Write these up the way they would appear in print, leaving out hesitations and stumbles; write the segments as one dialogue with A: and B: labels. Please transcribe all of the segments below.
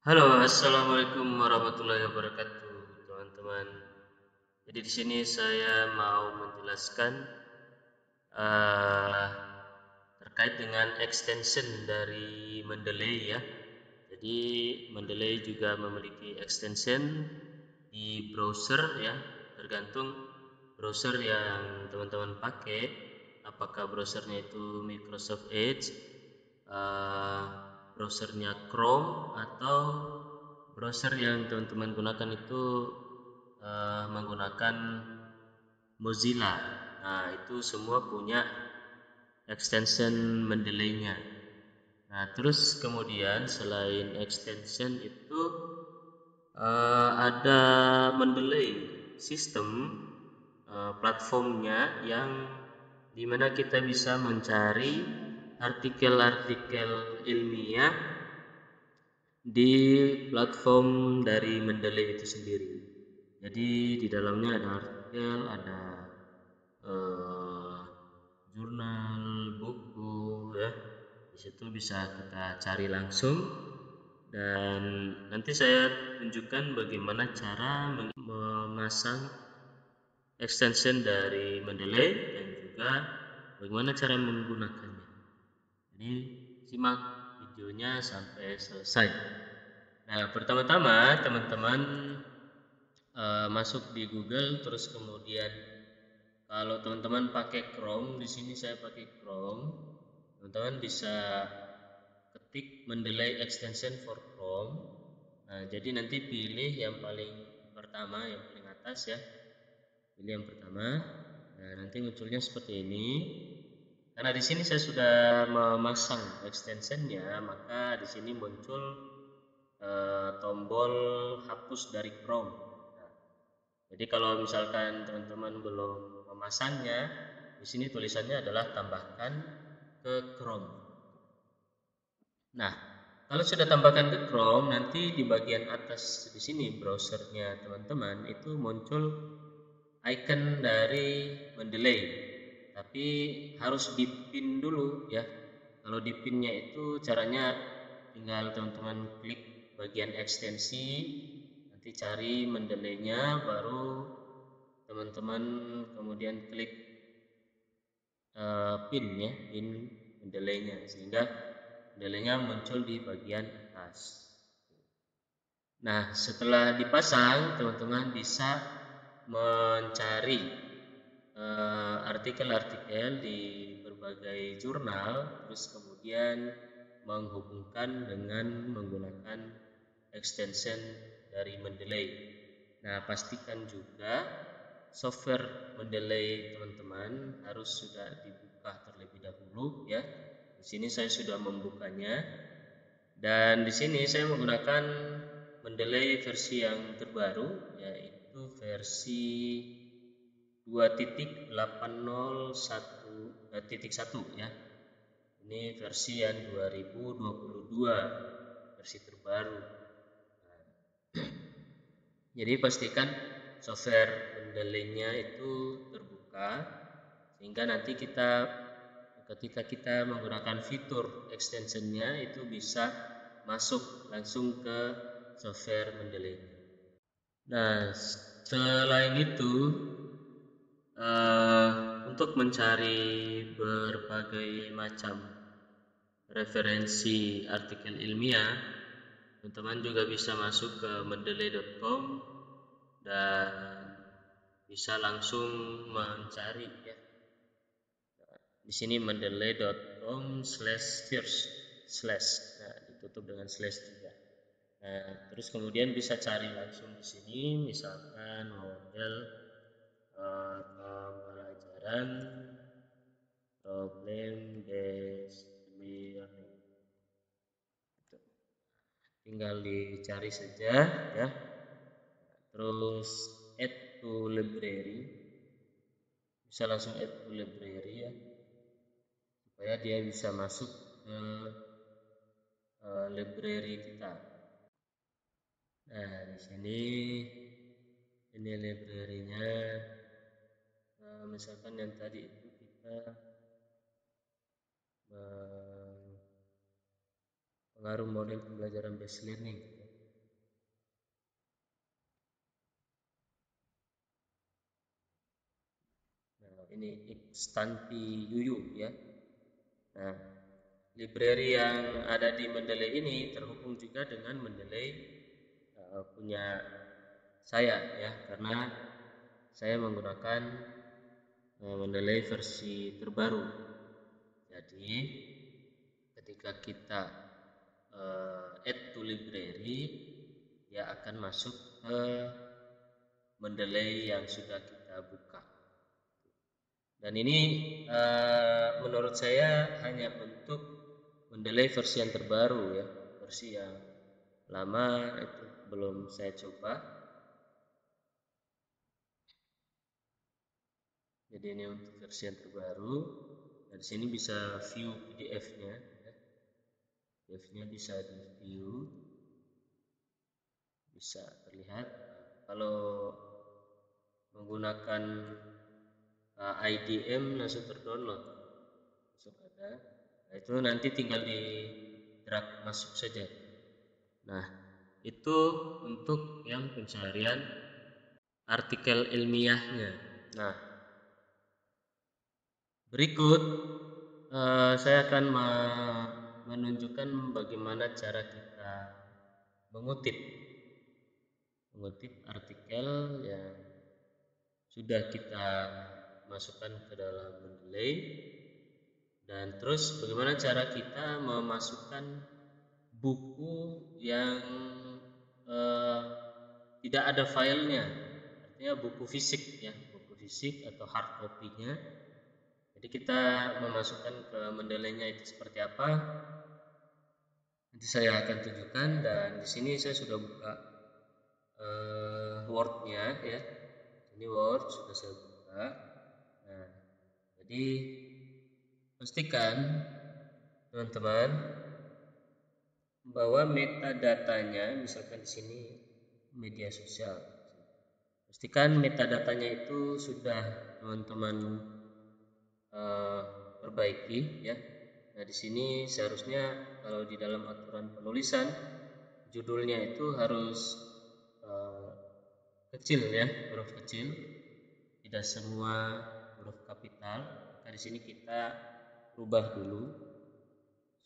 A: Halo, assalamualaikum warahmatullahi wabarakatuh, teman-teman. Jadi di sini saya mau menjelaskan eh, terkait dengan extension dari Mendeley ya. Jadi Mendeley juga memiliki extension di browser ya, tergantung browser yang teman-teman pakai. Apakah browsernya itu Microsoft Edge, eh, browsernya Chrome, atau browser yang teman-teman gunakan itu menggunakan Mozilla. Nah, itu semua punya extension Mendeley-nya. Nah, terus kemudian selain extension itu ada Mendeley sistem platformnya yang dimana kita bisa mencari artikel-artikel ilmiah di platform dari Mendeley itu sendiri. Jadi di dalamnya ada artikel, ada eh, jurnal, buku, ya. Di situ bisa kita cari langsung dan nanti saya tunjukkan bagaimana cara memasang extension dari Mendeley dan juga bagaimana cara menggunakannya. Jadi simak videonya sampai selesai. Nah, pertama-tama teman-teman masuk di Google, terus kemudian kalau teman-teman pakai Chrome, di sini saya pakai Chrome, teman-teman bisa ketik Mendeley extension for Chrome. Nah, jadi nanti pilih yang paling pertama, yang paling atas ya. Pilih yang pertama. Nah, nanti munculnya seperti ini. Karena di sini saya sudah memasang extensionnya, maka di sini muncul tombol hapus dari Chrome. Nah, jadi kalau misalkan teman-teman belum memasangnya, di sini tulisannya adalah tambahkan ke Chrome. Nah, kalau sudah tambahkan ke Chrome, nanti di bagian atas di sini browsernya teman-teman itu muncul icon dari Mendeley. Tapi harus dipin dulu ya. Kalau dipinnya itu caranya tinggal teman-teman klik bagian ekstensi, nanti cari Mendeley-nya, baru teman-teman kemudian klik pin ya, pin Mendeley-nya sehingga Mendeley-nya muncul di bagian atas. Nah, setelah dipasang, teman-teman bisa mencari artikel-artikel di berbagai jurnal, terus kemudian menghubungkan dengan menggunakan extension dari Mendeley. Nah, pastikan juga software Mendeley teman-teman harus sudah dibuka terlebih dahulu ya. Di sini saya sudah membukanya dan di sini saya menggunakan Mendeley versi yang terbaru, yaitu versi 2.801.1 ya. Ini versi yang 2022, versi terbaru. Jadi pastikan software Mendeley-nya itu terbuka sehingga nanti ketika kita menggunakan fitur extension-nya itu bisa masuk langsung ke software Mendeley. Nah, selain itu untuk mencari berbagai macam referensi artikel ilmiah, teman-teman juga bisa masuk ke mendeley.com dan bisa langsung mencari ya. Di sini mendeley.com/search slash, nah ditutup dengan slash juga. Nah, terus kemudian bisa cari langsung di sini, misalkan model pembelajaran problem based learning. Tinggal dicari saja ya. Terus add to library, bisa langsung add to library ya, supaya dia bisa masuk ke library kita. Nah, di sini ini library-nya. Misalkan yang tadi itu kita pengaruh model pembelajaran based learning. ini Xtanti Yuyu ya. Nah, library yang ada di Mendeley ini terhubung juga dengan Mendeley punya saya ya, karena saya menggunakan Mendeley versi terbaru. Jadi ketika kita add to library, dia akan masuk ke Mendeley yang sudah kita buka. Dan ini menurut saya hanya untuk Mendeley versi yang terbaru ya, versi yang lama itu belum saya coba. Jadi ini untuk versi yang terbaru. Dan di sini bisa view PDF-nya ya. PDF-nya bisa di view, bisa terlihat. Kalau menggunakan IDM langsung terdownload, langsung ada. Nah, itu nanti tinggal di drag masuk saja. Nah, itu untuk yang pencarian artikel ilmiahnya. Nah, berikut saya akan menunjukkan bagaimana cara kita mengutip artikel yang sudah kita masukkan ke dalam Mendeley, dan terus bagaimana cara kita memasukkan buku yang tidak ada filenya, artinya buku fisik ya, buku fisik atau hard copy-nya. Jadi kita memasukkan ke Mendeley-nya itu seperti apa, nanti saya akan tunjukkan. Dan di sini saya sudah buka Word-nya ya. Ini Word sudah saya buka. Nah, jadi pastikan teman-teman bahwa metadatanya, misalkan di sini media sosial, pastikan metadatanya itu sudah teman-teman perbaiki ya. Nah, di sini seharusnya kalau di dalam aturan penulisan judulnya itu harus kecil ya, huruf kecil, tidak semua huruf kapital. Maka di sini kita rubah dulu.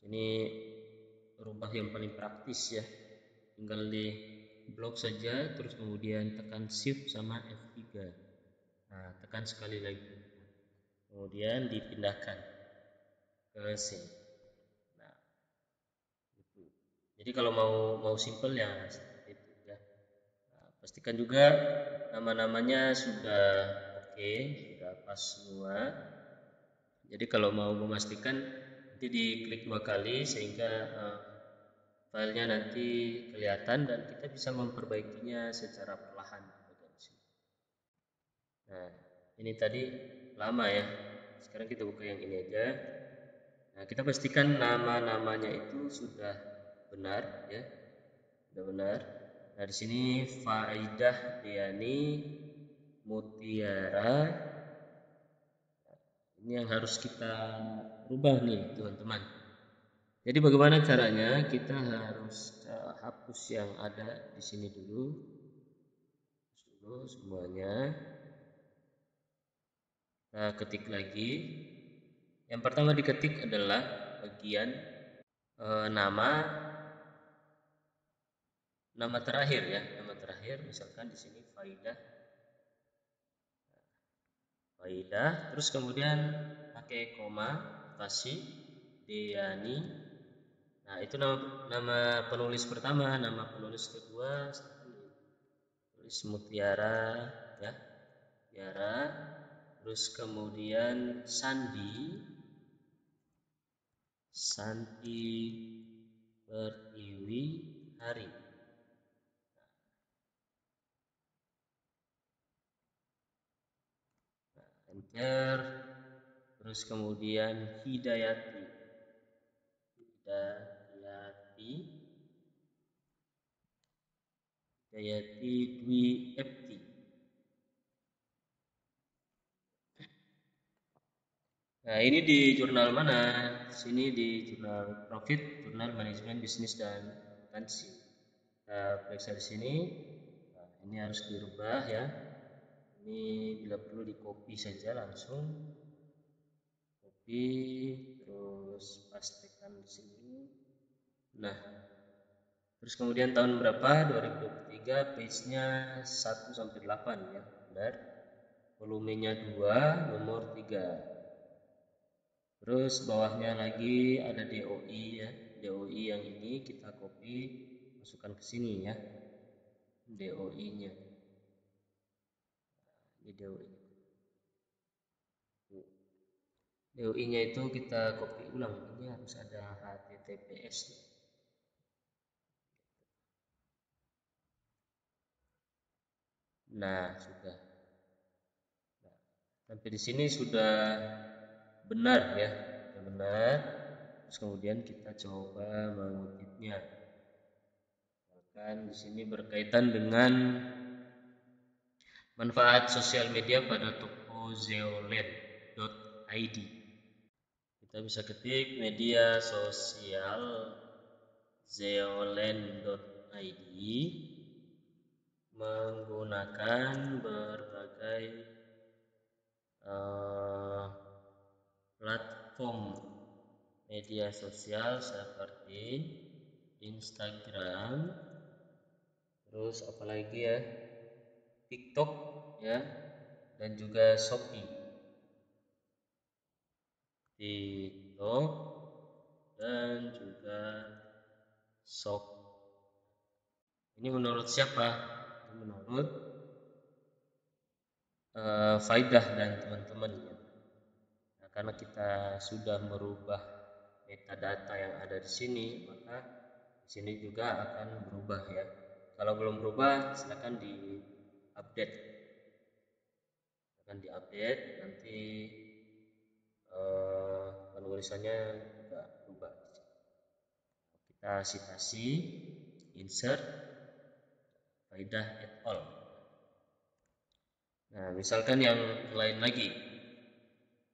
A: Sini rubah yang paling praktis ya, tinggal di blok saja, terus kemudian tekan shift sama F3. Nah, tekan sekali lagi, kemudian dipindahkan ke sini. Nah, itu. Jadi kalau mau simple ya seperti itu ya. Nah, pastikan juga nama-namanya sudah oke, sudah pas semua. Jadi kalau mau memastikan nanti diklik 2 kali sehingga filenya nanti kelihatan dan kita bisa memperbaikinya secara perlahan di bagian sini. Nah, ini tadi lama ya. Sekarang kita buka yang ini aja. Nah, kita pastikan nama-namanya itu sudah benar ya. Sudah benar. Nah, di sini Faidah Diani Mutiara. Ini yang harus kita rubah nih, teman-teman. Jadi bagaimana caranya? Kita harus hapus yang ada di sini dulu. Semuanya. Nah, ketik lagi. Yang pertama diketik adalah bagian nama terakhir ya, nama terakhir. Misalkan di sini Faidah. Terus kemudian pakai koma, spasi, Diani. Nah, itu nama penulis pertama, nama penulis kedua, tulis Mutiara ya, Mutiara. Terus kemudian Santi Pertiwi Hari. Nah, enter. Terus kemudian Hidayati Dwi Epti. Nah, ini di jurnal mana? Sini di jurnal Profit, jurnal Manajemen Bisnis dan Akuntansi. Kita periksa di sini. Nah, ini harus dirubah ya. Ini bila perlu di copy saja, langsung copy terus pastekan di sini. Nah, terus kemudian tahun berapa? 2023, page-nya 1 sampai 8 ya, benar. Volumenya 2, nomor 3. Terus bawahnya lagi ada DOI ya. DOI yang ini kita copy, masukkan ke sini ya. DOI-nya. Ini DOI. DOI-nya itu kita copy ulang. Ini harus ada HTTPS. Nah, sudah. Nah, sampai di sini sudah benar ya. Sudah benar. Terus kemudian kita coba mengutipnya. Bahkan di sini berkaitan dengan manfaat sosial media pada toko zeoland.id. Kita bisa ketik media sosial zeoland.id menggunakan berbagai platform media sosial seperti Instagram, terus apalagi ya, TikTok ya, dan juga Shopee. TikTok dan juga Shopee. Ini menurut siapa? Ini menurut Faidah dan teman-teman ya. Nah, karena kita sudah merubah metadata yang ada di sini, maka di sini juga akan berubah ya. Kalau belum berubah, silakan di-update. Akan di-update, nanti penulisannya juga berubah. Kita citasi, insert, Faidah et al. Nah, misalkan yang lain lagi.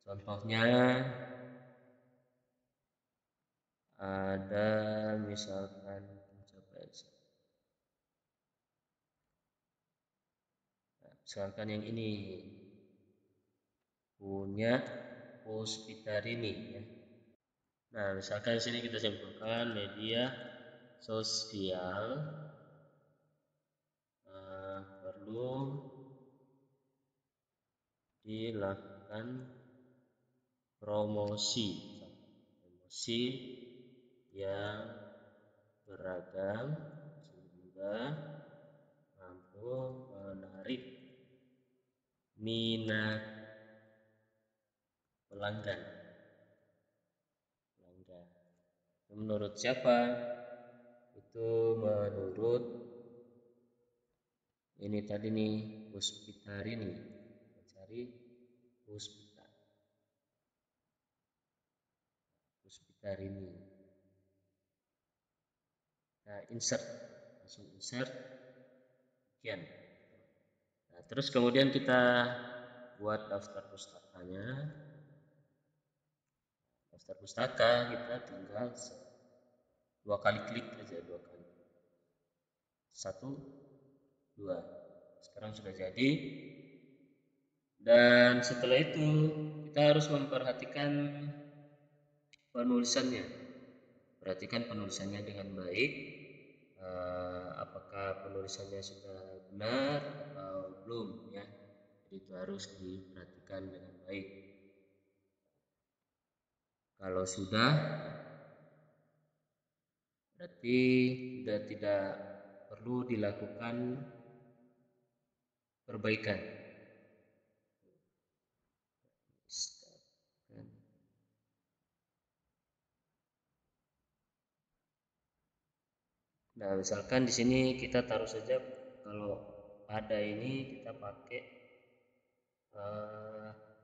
A: Contohnya ada misalkan misalkan yang ini punya Puspitarini ya. Nah, misalkan sini kita simpulkan media sosial perlu dilakukan promosi yang beragam sehingga mampu menarik minat pelanggan. Menurut siapa? Itu menurut ini tadi nih, Puspitarini. Cari Puspitarini. Nah, insert, langsung insert. Sekian. Nah, terus kemudian kita buat daftar pustakanya. Daftar pustaka kita tinggal 2 kali klik aja, 2 kali. 1, 2. Sekarang sudah jadi. Dan setelah itu kita harus memperhatikan penulisannya. Perhatikan penulisannya dengan baik. Apakah penulisannya sudah benar atau belum ya. Jadi itu harus diperhatikan dengan baik. Kalau sudah, berarti sudah tidak perlu dilakukan perbaikan. Nah, misalkan di sini kita taruh saja kalau ada ini kita pakai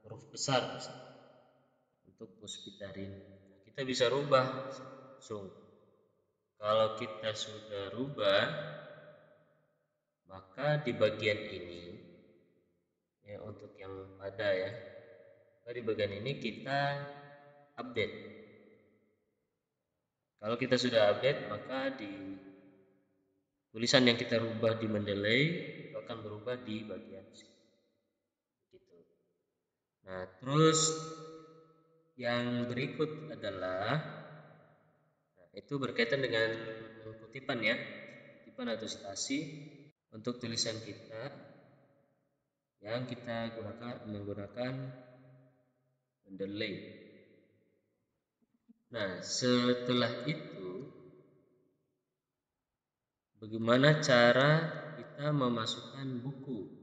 A: huruf besar untuk Puspitarini. Nah, kita bisa rubah langsung. Kalau kita sudah rubah, maka di bagian ini ya, untuk yang pada ya, di bagian ini kita update. Kalau kita sudah update, maka di tulisan yang kita rubah di Mendeley itu akan berubah di bagian sini. Nah, terus yang berikut adalah itu berkaitan dengan kutipan ya, kutipan atau citasi untuk tulisan kita yang kita menggunakan Mendeley. Nah, setelah itu bagaimana cara kita memasukkan buku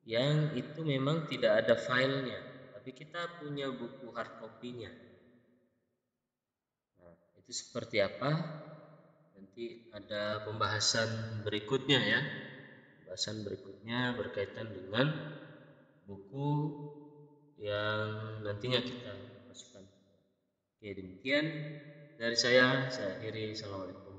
A: yang itu memang tidak ada filenya, tapi kita punya buku hard copy-nya. Nah, itu seperti apa? Nanti ada pembahasan berikutnya ya. Pembahasan berikutnya berkaitan dengan buku yang nantinya kita masukkan. Oke, demikian dari saya akhiri. Assalamualaikum.